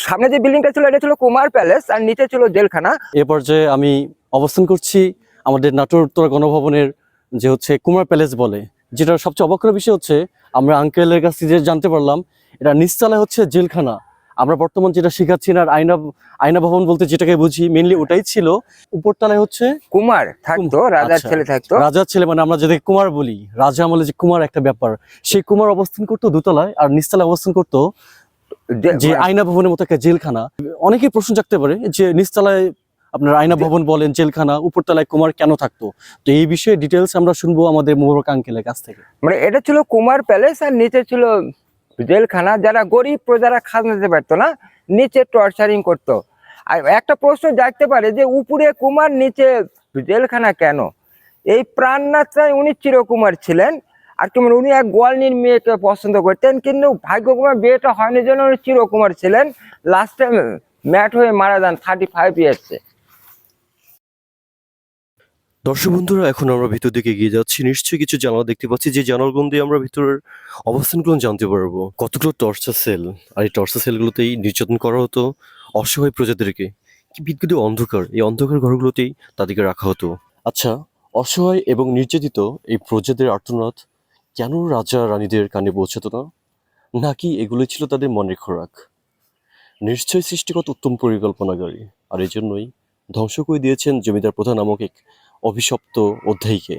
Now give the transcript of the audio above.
সামনে যে বিল্ডিংটা ছিল এটা ছিল কুমার প্যালেস আর নিচে ছিল জেলখানা। এ পর্যায়ে আমি অবস্থান করছি আমাদের নাটোর উত্তরা গণভবনের যে হচ্ছে কুমার প্যালেস বলে, যেটা সবচেয়ে অবাক করার বিষয় হচ্ছে আমরা আঙ্কেলের কাছ থেকে যে জানতে পারলাম এটা নিচতলায় হচ্ছে জেলখানা। আমরা বর্তমান যেটা শিখাচ্ছি না আয়না আয়না ভবন বলতে যেটাকে বুঝি মেইনলি ওটাই ছিল। উপরতলায় হচ্ছে কুমার থাকতো, রাজার আচ্ছা, ছেলে থাকতো। রাজার ছেলে মানে আমরা যেটাকে কুমার বলি, রাজা আমলে যে কুমার একটা ব্যাপার, সেই কুমার অবস্থান করতো দোতলায় আর নিচতলায় অবস্থান করতো যে আয়না ভবনের মতো একটা জেলখানা। অনেকেই প্রশ্ন জাগতে পারে যে নিচতলায় আপনার আয়না ভবন বলেন জেলখানা, উপরতলায় কুমার কেন থাকতো? তো এই বিষয়ে ডিটেলস আমরা শুনবো আমাদের মোবারক আঙ্কেলের কাছ থেকে। মানে এটা ছিল কুমার প্যালেস আর নিচে ছিল জেলখানা। যারা গরিব প্রজারা খাজনা দিতে পারতো না, নিচে টর্চারিং করতো। আর একটা প্রশ্ন জাগতে পারে যে উপরে কুমার নিচে জেলখানা কেন? এই প্রাণনাথরায় উনি চিরকুমার ছিলেন। আর কি মানে উনি এক গোয়ালনির মেয়েকে পছন্দ করতেন, কিন্তু ভাগ্যকুমার বিয়েটা হয়নি জন্য উনি চিরকুমার ছিলেন। লাস্টে ম্যাট হয়ে মারা যান 35 ইয়ার্সে। দর্শক বন্ধুরা, এখন আমরা ভিতর দিকে এগিয়ে যাচ্ছি। নিশ্চয়ই কিছু জানালা দেখতে পাচ্ছি, যে জানালাগুলো দিয়ে আমরা ভিতরের অবস্থানগুলো জানতে পারবো। কতগুলো টর্চার সেল, আর এই টর্চার সেলগুলোতেই নির্যাতন করা হতো অসহায় প্রজাদেরকে। কি বিদঘুটে অন্ধকার, এই অন্ধকার ঘরগুলোতেই তাদেরকে রাখা হতো। আচ্ছা, অসহায় এবং নির্যাতিত এই প্রজাদের আর্তনাদ কেন রাজা রানীদের কানে পৌঁছাতো না? নাকি এগুলো ছিল তাদের মনের খোরাক? নিশ্চয়ই সৃষ্টিগত উত্তম পরিকল্পনাকারী, আর এই জন্যই ধ্বংস করে দিয়েছেন জমিদার প্রথা নামক এক অভিশপ্ত অধ্যায়কে।